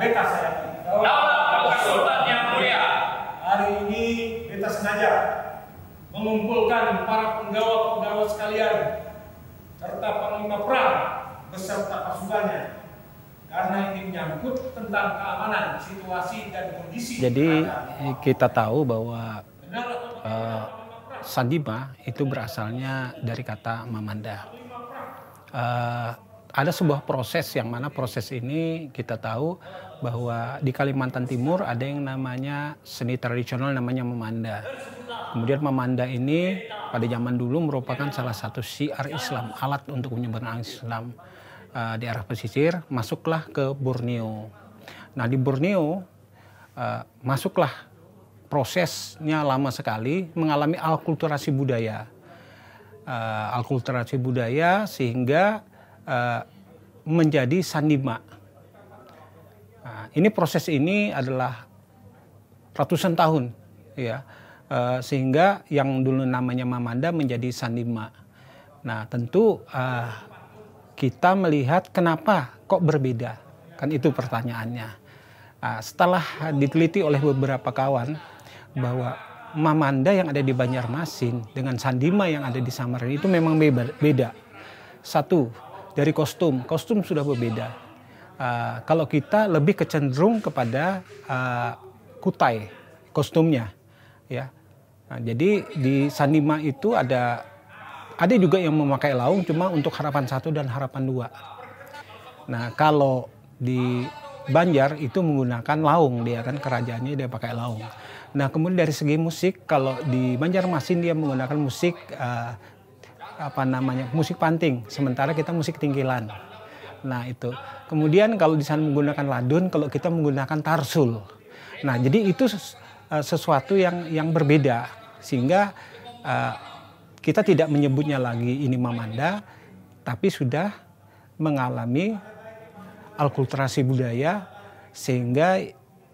beta sayangi. Dalam Sultan yang mulia. Hari ini beta sengaja mengumpulkan para penggawa-penggawa sekalian serta panglima perang beserta pasukannya karena ini menyangkut tentang keamanan situasi dan kondisi. Jadi kita tahu bahwa Sandima itu berasalnya dari kata Mamanda. Ada sebuah proses yang mana proses ini kita tahu bahwa di Kalimantan Timur ada yang namanya seni tradisional namanya Mamanda. Kemudian Mamanda ini pada zaman dulu merupakan salah satu syiar Islam, alat untuk menyebarkan Islam di arah pesisir, masuklah ke Borneo. Nah di Borneo masuklah prosesnya lama sekali mengalami alkulturasi budaya. Alkulturasi budaya sehingga menjadi Sandima. Nah, ini proses ini adalah ratusan tahun, ya, sehingga yang dulu namanya Mamanda menjadi Sandima. Nah, tentu kita melihat kenapa kok berbeda, kan itu pertanyaannya. Setelah diteliti oleh beberapa kawan bahwa Mamanda yang ada di Banjarmasin dengan Sandima yang ada di Samarinda itu memang beda. Satu, dari kostum sudah berbeda. Kalau kita lebih kecenderung kepada kutai kostumnya, ya. Nah, jadi di Sandima itu ada juga yang memakai laung, cuma untuk harapan 1 dan harapan 2. Nah kalau di Banjar itu menggunakan laung, dia kan kerajaannya dia pakai laung. Nah kemudian dari segi musik, kalau di Banjarmasin dia menggunakan musik musik panting, sementara kita musik tingkilan. Nah itu. Kemudian kalau di sana menggunakan ladun, kalau kita menggunakan tarsul. Nah jadi itu sesuatu yang berbeda, sehingga kita tidak menyebutnya lagi ini Mamanda, tapi sudah mengalami alkulturasi budaya, sehingga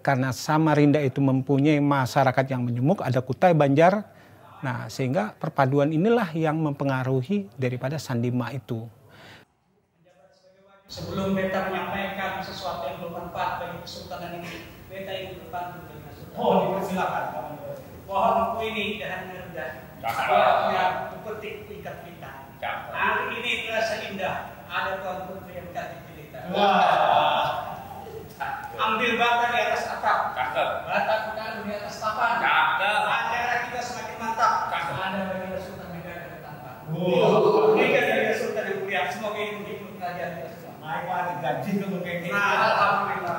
karena Samarinda itu mempunyai masyarakat yang menjemuk, ada Kutai, Banjar. Nah, sehingga perpaduan inilah yang mempengaruhi daripada Sandima itu. Sebelum beta menyampaikan sesuatu yang bermanfaat bagi kesultanan ini, beta ingin berbantu dengan sultan. Oh, dipersilakan. Pohon buku ini jangan rendah. Yang petik ikat kita. Hari ini terasa indah. Ada tuan putri yang cantik cerita. Ambil bata di atas atap. Bata kita di atas tapan. Acara kita semakin mantap. Ada bagi sultan negara ke tanpa. Ini kan dari sultan yang mulia. Semoga ini menjadi kerajaan kita semua. Mari gaji ke mungkin. Alhamdulillah.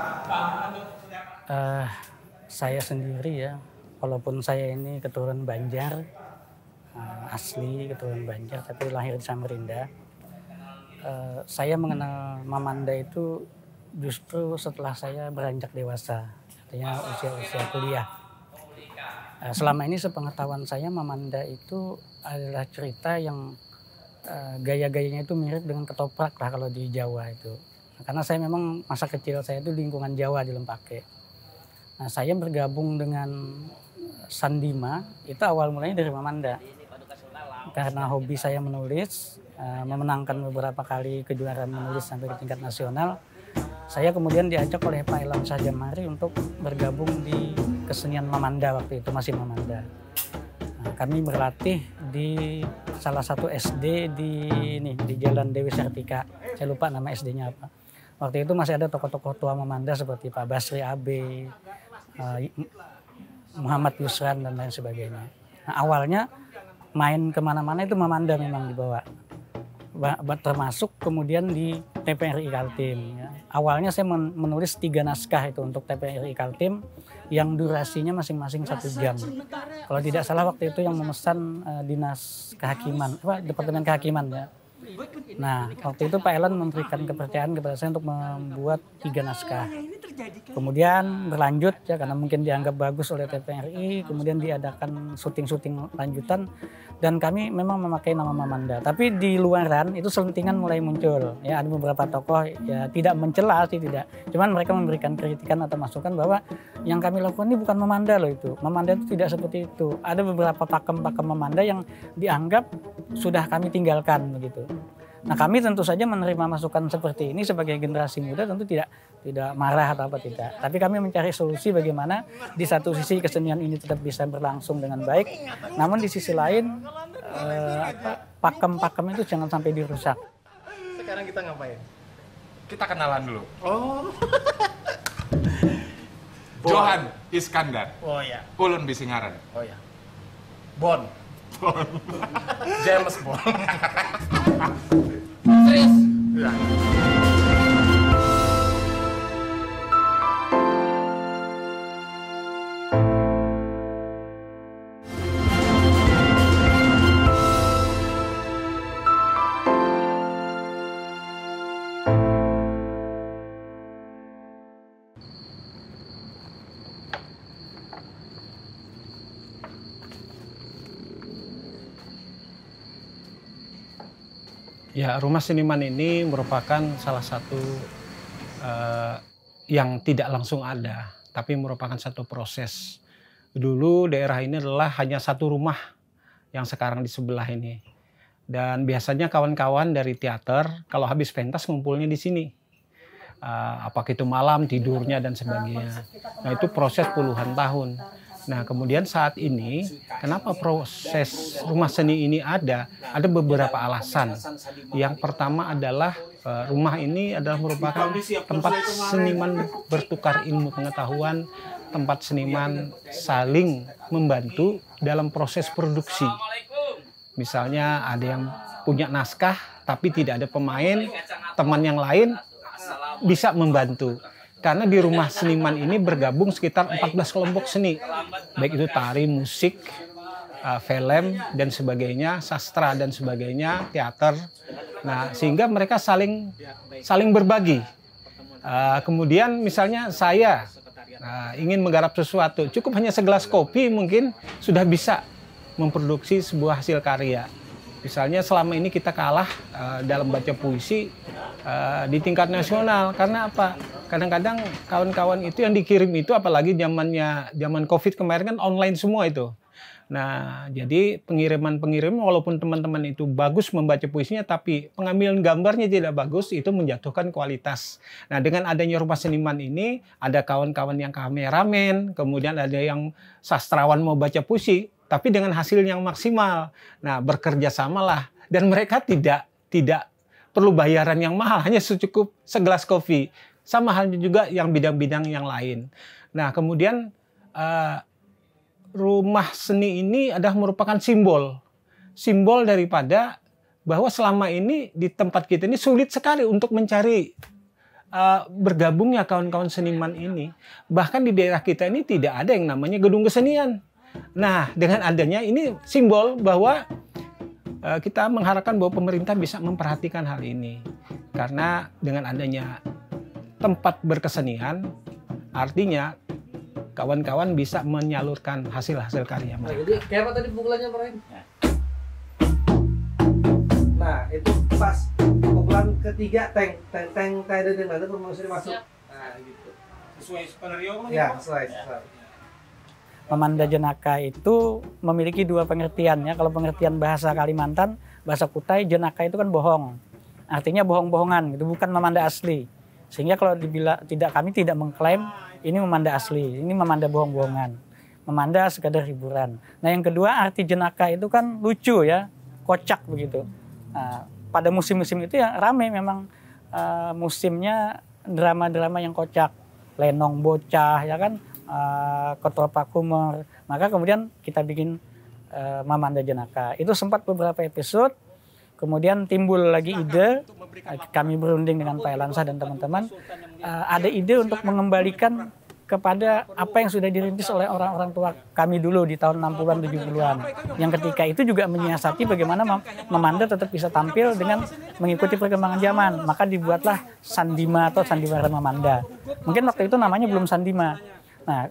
Saya sendiri ya, walaupun saya ini keturunan Banjar, asli keturunan Banjar, tapi lahir di Samarinda. Saya mengenal Mamanda itu justru setelah saya beranjak dewasa, artinya usia kuliah. Selama ini sepengetahuan saya Mamanda itu adalah cerita yang gaya-gayanya itu mirip dengan ketoprak lah kalau di Jawa itu. Karena saya memang masa kecil saya itu di lingkungan Jawa di Lempake. Nah, saya bergabung dengan Sandima itu awal mulanya dari Mamanda. Karena hobi saya menulis, memenangkan beberapa kali kejuaraan menulis sampai ke tingkat nasional, saya kemudian diajak oleh Pak Elam Syahjamari untuk bergabung di kesenian Mamanda, waktu itu masih Mamanda. Nah, kami berlatih di salah satu SD di Jalan Dewi Sartika. Saya lupa nama SD-nya apa. Waktu itu masih ada tokoh-tokoh tua Mamanda seperti Pak Basri Abe, Muhammad Yusran dan lain sebagainya. Nah, awalnya main kemana-mana itu Mamanda memang dibawa. Termasuk kemudian di TPRI Kaltim. Ya. Awalnya saya menulis 3 naskah itu untuk TPRI Kaltim yang durasinya masing-masing 1 jam. Kalau tidak salah waktu itu yang memesan dinas kehakiman, Departemen Kehakiman ya. Nah, waktu itu Pak Elan memberikan kepercayaan kepada saya untuk membuat 3 naskah. Kemudian berlanjut ya karena mungkin dianggap bagus oleh TPRI, kemudian diadakan syuting-syuting lanjutan dan kami memang memakai nama Mamanda. Tapi di luaran itu selentingan mulai muncul. Ya ada beberapa tokoh ya tidak mencela sih tidak. Cuman mereka memberikan kritikan atau masukan bahwa yang kami lakukan ini bukan Mamanda loh itu. Mamanda itu tidak seperti itu. Ada beberapa pakem-pakem Mamanda yang dianggap sudah kami tinggalkan begitu. Nah kami tentu saja menerima masukan seperti ini sebagai generasi muda tentu tidak marah atau apa tidak. Tapi kami mencari solusi bagaimana di satu sisi kesenian ini tetap bisa berlangsung dengan baik. Namun di sisi lain pakem-pakem itu jangan sampai dirusak. Sekarang kita ngapain? Kita kenalan dulu. Oh. Johan Iskandar. Oh ya. Ulun Bisingaran. Oh ya. Bon. James Bond. Serius? Ya. Ya, Rumah Seniman ini merupakan salah satu yang tidak langsung ada, tapi merupakan satu proses. Dulu daerah ini adalah hanya satu rumah yang sekarang di sebelah ini. Dan biasanya kawan-kawan dari teater kalau habis pentas ngumpulnya di sini. Apakah itu malam, tidurnya, dan sebagainya. Nah itu proses puluhan tahun. Nah kemudian saat ini, kenapa proses rumah seni ini ada beberapa alasan. Yang pertama adalah rumah ini adalah merupakan tempat seniman bertukar ilmu pengetahuan, tempat seniman saling membantu dalam proses produksi. Misalnya ada yang punya naskah tapi tidak ada pemain, teman yang lain bisa membantu. Karena di rumah seniman ini bergabung sekitar 14 kelompok seni. Baik itu tari, musik, film, dan sebagainya, sastra dan sebagainya, teater. Nah, sehingga mereka saling berbagi. Kemudian misalnya saya ingin menggarap sesuatu, cukup hanya segelas kopi mungkin sudah bisa memproduksi sebuah hasil karya. Misalnya selama ini kita kalah dalam baca puisi di tingkat nasional. Karena apa? Kadang-kadang kawan-kawan itu yang dikirim itu, apalagi zaman COVID kemarin kan online semua itu. Nah, jadi pengiriman walaupun teman-teman itu bagus membaca puisinya, tapi pengambilan gambarnya tidak bagus, itu menjatuhkan kualitas. Nah, dengan adanya rumah seniman ini, ada kawan-kawan yang kameramen, kemudian ada yang sastrawan mau baca puisi, tapi dengan hasil yang maksimal. Nah, bekerja samalah. Dan mereka tidak perlu bayaran yang mahal, hanya secukup segelas kopi. Sama halnya juga yang bidang-bidang yang lain. Nah, kemudian rumah seni ini adalah merupakan simbol daripada bahwa selama ini di tempat kita ini sulit sekali untuk mencari bergabungnya kawan-kawan seniman ini. Bahkan di daerah kita ini tidak ada yang namanya gedung kesenian. Nah, dengan adanya ini simbol bahwa kita mengharapkan bahwa pemerintah bisa memperhatikan hal ini. Karena dengan adanya tempat berkesenian, artinya kawan-kawan bisa menyalurkan hasil-hasil karya mereka. Jadi kayak apa tadi pukulannya, Pak? Nah, itu pas pukulan ketiga tank dari mana promosi masuk. Nah, gitu. Sesuai skenario kan? Ya, sesuai. Memanda jenaka itu memiliki dua pengertian ya. Kalau pengertian bahasa Kalimantan, bahasa Kutai, jenaka itu kan bohong. Artinya bohong-bohongan, itu bukan memanda asli. Sehingga kalau kami tidak mengklaim ini memanda asli, ini memanda bohong-bohongan. Memanda sekadar hiburan. Nah, yang kedua arti jenaka itu kan lucu ya, kocak begitu. Nah, pada musim-musim itu ya rame memang musimnya drama-drama yang kocak. Lenong bocah ya kan, Ketropak humor. Maka kemudian kita bikin Mamanda Jenaka. Itu sempat beberapa episode. Kemudian timbul lagi ide, kami berunding dengan Pak Elansa dan teman-teman, ada ide untuk mengembalikan kepada apa yang sudah dirintis oleh orang-orang tua kami dulu di tahun 60-an, 70-an. Yang ketika itu juga menyiasati bagaimana Mamanda tetap bisa tampil dengan mengikuti perkembangan zaman. Maka dibuatlah Sandima atau Sandiwara Mamanda. Mungkin waktu itu namanya belum Sandima. Nah,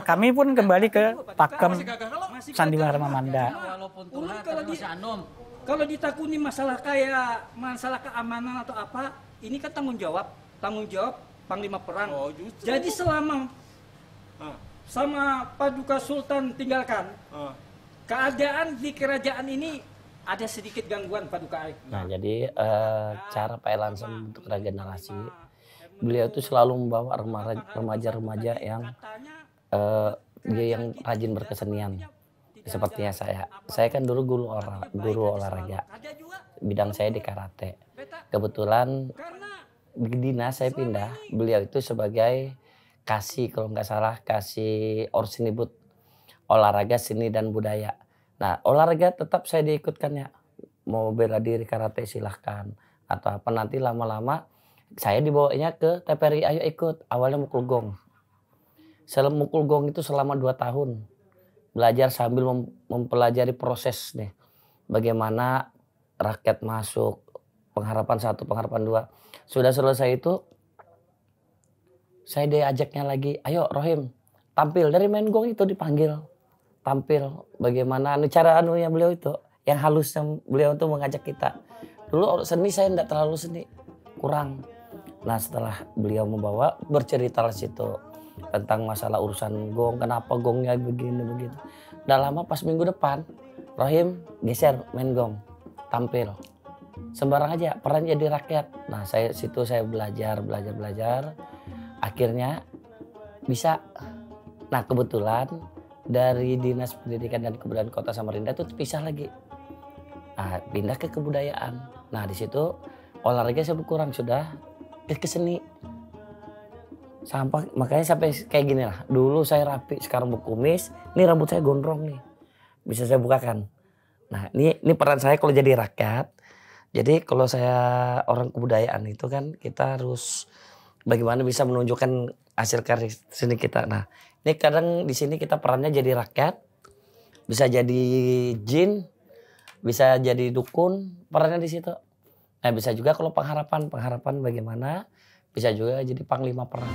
kami pun kembali ke pakem Sandiwara Mamanda. Kalau ditakuni masalah kayak masalah keamanan atau apa, ini kan tanggung jawab Panglima Perang. Jadi selama sama Paduka Sultan tinggalkan, keadaan di kerajaan ini ada sedikit gangguan Paduka. Nah, jadi cara Pak Elansa untuk regenerasi, beliau itu selalu membawa remaja-remaja yang rajin berkesenian. Sepertinya saya kan dulu guru olahraga, bidang saya di karate. Kebetulan di dinas saya pindah, beliau itu sebagai kalau nggak salah kasih orsinibut olahraga, seni dan budaya. Nah, olahraga tetap saya diikutkan ya, mau bela diri karate silahkan atau apa, nanti lama-lama saya dibawanya ke TPRI, ayo ikut. Awalnya mukul gong. Mukul gong itu selama 2 tahun. Belajar sambil mempelajari proses nih. Bagaimana rakyat masuk, pengharapan 1, pengharapan 2. Sudah selesai itu, saya diajaknya lagi, ayo Rohim, tampil. Dari main gong itu dipanggil. Tampil bagaimana cara anunya beliau itu. Yang halusnya beliau itu mengajak kita. Dulu seni saya tidak terlalu seni, kurang. Nah, setelah beliau membawa, bercerita di situ tentang masalah urusan gong, kenapa gongnya begini. Udah lama pas minggu depan, Rohim geser main gong, tampil. Sembarang aja, peran jadi rakyat. Nah, saya belajar. Akhirnya bisa. Nah, kebetulan dari Dinas Pendidikan dan Kebudayaan Kota Samarinda itu pisah lagi. Nah, pindah ke kebudayaan. Nah, di situ olahraga saya berkurang, sudah ke seni. Makanya sampai kayak gini lah. Dulu saya rapi, sekarang berkumis. Ini rambut saya gondrong nih. Bisa saya bukakan. Nah, ini peran saya kalau jadi rakyat. Jadi kalau saya orang kebudayaan itu kan kita harus bagaimana bisa menunjukkan hasil karya seni kita. Nah, ini kadang di sini kita perannya jadi rakyat. Bisa jadi jin, bisa jadi dukun, perannya di situ. Nah, bisa juga kalau pengharapan bagaimana, bisa juga jadi panglima perang.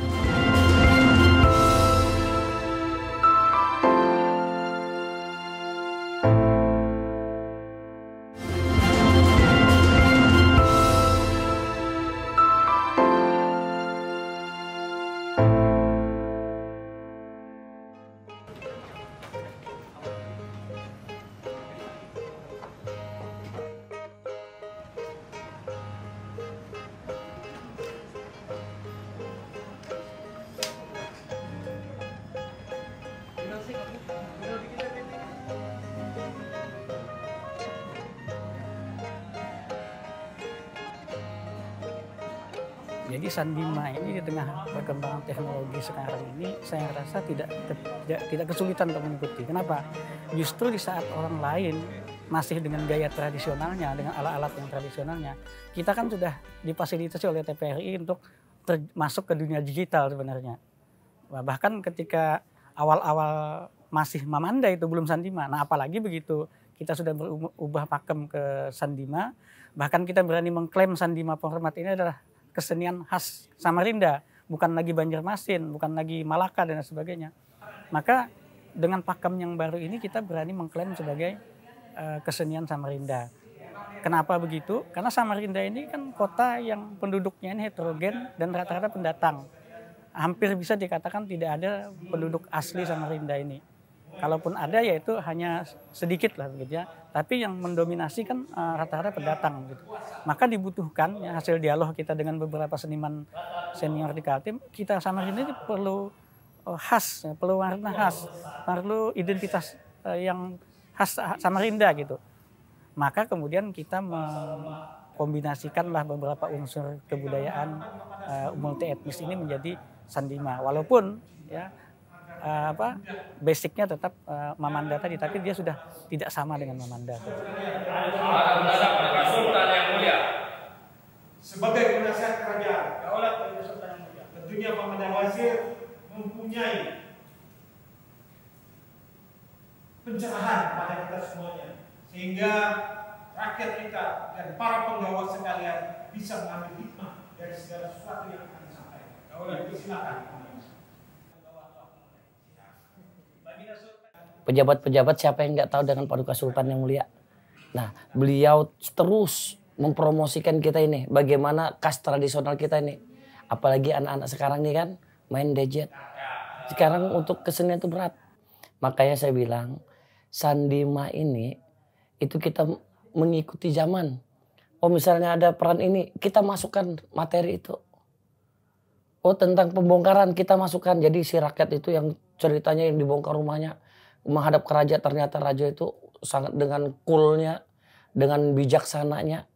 Jadi Sandima ini di tengah perkembangan teknologi sekarang ini saya rasa tidak kesulitan untuk mengikuti. Kenapa? Justru di saat orang lain masih dengan gaya tradisionalnya, dengan alat-alat yang tradisionalnya, kita kan sudah difasilitasi oleh TPRI untuk masuk ke dunia digital sebenarnya. Bahkan ketika awal-awal masih Mamanda itu belum Sandima. Nah, apalagi begitu kita sudah berubah pakem ke Sandima, bahkan kita berani mengklaim Sandima Penghormat ini adalah kesenian khas Samarinda, bukan lagi Banjarmasin, bukan lagi Malaka dan sebagainya. Maka dengan pakem yang baru ini kita berani mengklaim sebagai kesenian Samarinda. Kenapa begitu? Karena Samarinda ini kan kota yang penduduknya ini heterogen dan rata-rata pendatang. Hampir bisa dikatakan tidak ada penduduk asli Samarinda ini. Kalaupun ada yaitu hanya sedikit lah begitu ya. Tapi yang mendominasi kan rata-rata pendatang gitu. Maka dibutuhkan ya, hasil dialog kita dengan beberapa seniman senior di Kaltim, kita Samarinda ini perlu khas, perlu warna khas, perlu identitas yang khas Samarinda gitu. Maka kemudian kita mengkombinasikanlah beberapa unsur kebudayaan multi etnis ini menjadi sandima. Walaupun ya basicnya tetap Mamanda tadi, tapi dia sudah tidak sama dengan Mamanda. Sebagai penasihat kerajaan, Daulat Raja Sultan yang Mulia, tentunya Mamanda Wazir mempunyai pencerahan pada kita semuanya, sehingga rakyat kita dan para penggawa sekalian bisa mengambil hikmah dari segala sesuatu yang akan disampaikan. Silakan. Pejabat-pejabat siapa yang nggak tahu dengan Paduka Sultan yang Mulia. Nah, beliau terus mempromosikan kita ini, bagaimana khas tradisional kita ini. Apalagi anak-anak sekarang nih kan main gadget. Sekarang untuk kesenian itu berat. Makanya saya bilang sandima ini itu kita mengikuti zaman. Oh misalnya ada peran ini, kita masukkan materi itu. Oh tentang pembongkaran kita masukkan. Jadi si rakyat itu yang ceritanya yang dibongkar rumahnya menghadap ke raja, ternyata raja itu sangat dengan coolnya, dengan bijaksananya.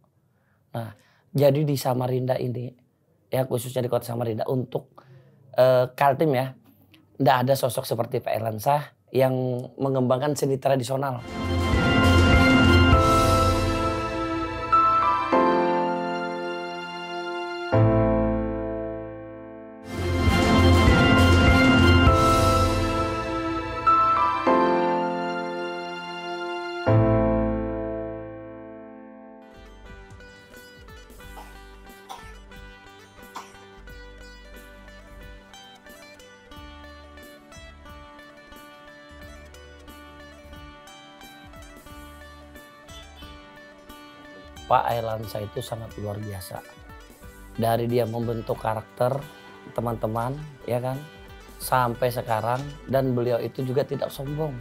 Nah jadi di Samarinda ini, ya khususnya di kota Samarinda untuk Kaltim ya, tidak ada sosok seperti Pak Erlansa yang mengembangkan seni tradisional. Pak Erlansa itu sangat luar biasa. Dari dia membentuk karakter teman-teman, ya kan, sampai sekarang, dan beliau itu juga tidak sombong.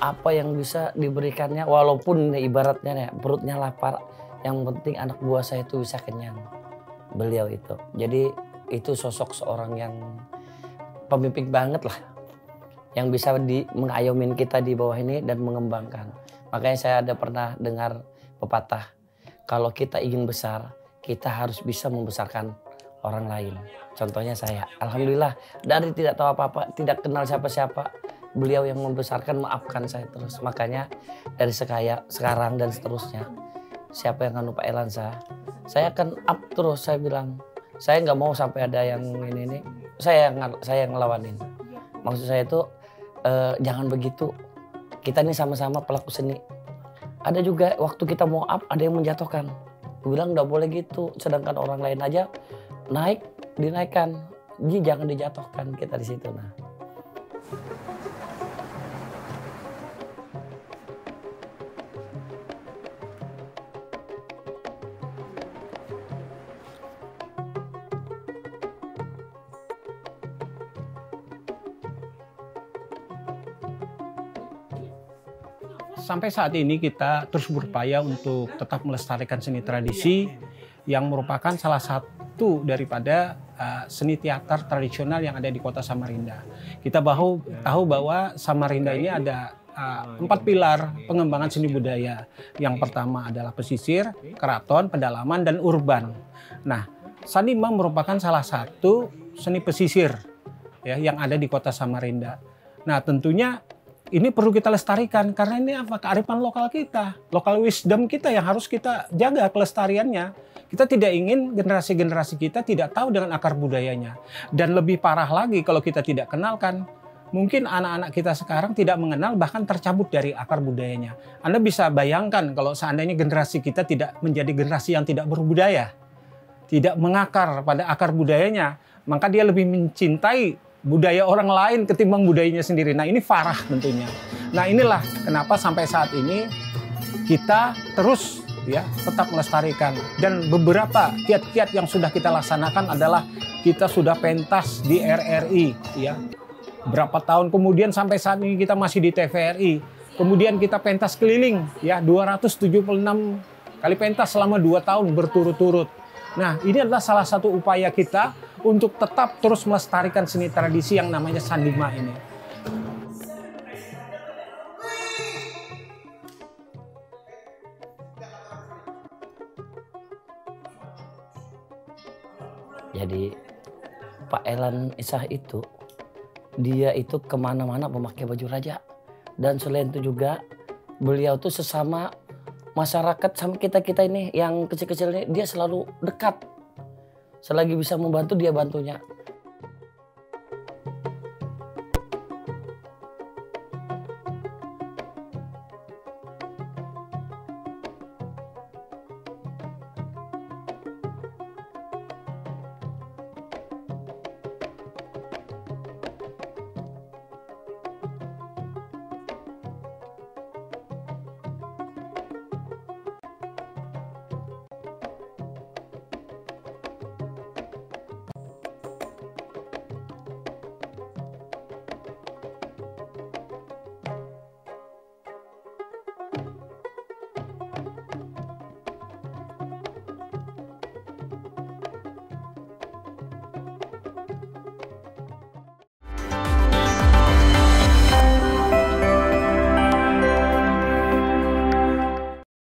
Apa yang bisa diberikannya, walaupun ibaratnya ya, perutnya lapar, yang penting anak buah saya itu bisa kenyang. Beliau itu. Jadi itu sosok seorang yang pemimpin banget lah, yang bisa mengayomin kita di bawah ini dan mengembangkan. Makanya saya ada pernah dengar pepatah, kalau kita ingin besar, kita harus bisa membesarkan orang lain. Contohnya saya, alhamdulillah dari tidak tahu apa-apa, tidak kenal siapa-siapa, beliau yang membesarkan, maafkan saya terus. Makanya dari sekarang dan seterusnya, siapa yang nganu Pak Erlansa, saya akan up terus. Saya bilang, saya nggak mau sampai ada yang ini, saya yang ngelawanin. Maksud saya itu jangan begitu. Kita ini sama-sama pelaku seni. Ada juga waktu kita mau up ada yang menjatuhkan. Gue bilang nggak boleh gitu. Sedangkan orang lain aja naik, dinaikkan. Jadi jangan dijatuhkan kita di situ. Nah. Sampai saat ini kita terus berupaya untuk tetap melestarikan seni tradisi yang merupakan salah satu daripada seni teater tradisional yang ada di kota Samarinda. Kita tahu bahwa Samarinda ini ada 4 pilar pengembangan seni budaya. Yang pertama adalah pesisir, keraton, pedalaman, dan urban. Nah, sandima merupakan salah satu seni pesisir ya, yang ada di kota Samarinda. Nah, tentunya ini perlu kita lestarikan karena ini apa? Kearifan lokal kita, lokal wisdom kita yang harus kita jaga kelestariannya. Kita tidak ingin generasi-generasi kita tidak tahu dengan akar budayanya. Dan lebih parah lagi kalau kita tidak kenalkan, mungkin anak-anak kita sekarang tidak mengenal bahkan tercabut dari akar budayanya. Anda bisa bayangkan kalau seandainya generasi kita tidak menjadi generasi yang tidak berbudaya, tidak mengakar pada akar budayanya, maka dia lebih mencintai budaya orang lain ketimbang budayanya sendiri. Nah ini farah tentunya. Nah inilah kenapa sampai saat ini kita terus ya, tetap melestarikan. Dan beberapa kiat-kiat yang sudah kita laksanakan adalah kita sudah pentas di RRI, ya. Berapa tahun kemudian sampai saat ini kita masih di TVRI. Kemudian kita pentas keliling, ya, 276 kali pentas selama 2 tahun berturut-turut. Nah, ini adalah salah satu upaya kita untuk tetap terus melestarikan seni tradisi yang namanya Sandima ini. Jadi Pak Elan Isah itu, dia itu kemana-mana memakai baju raja. Dan selain itu juga beliau tuh sesama masyarakat sama kita-kita ini yang kecil-kecil ini, dia selalu dekat. Selagi bisa membantu dia bantunya.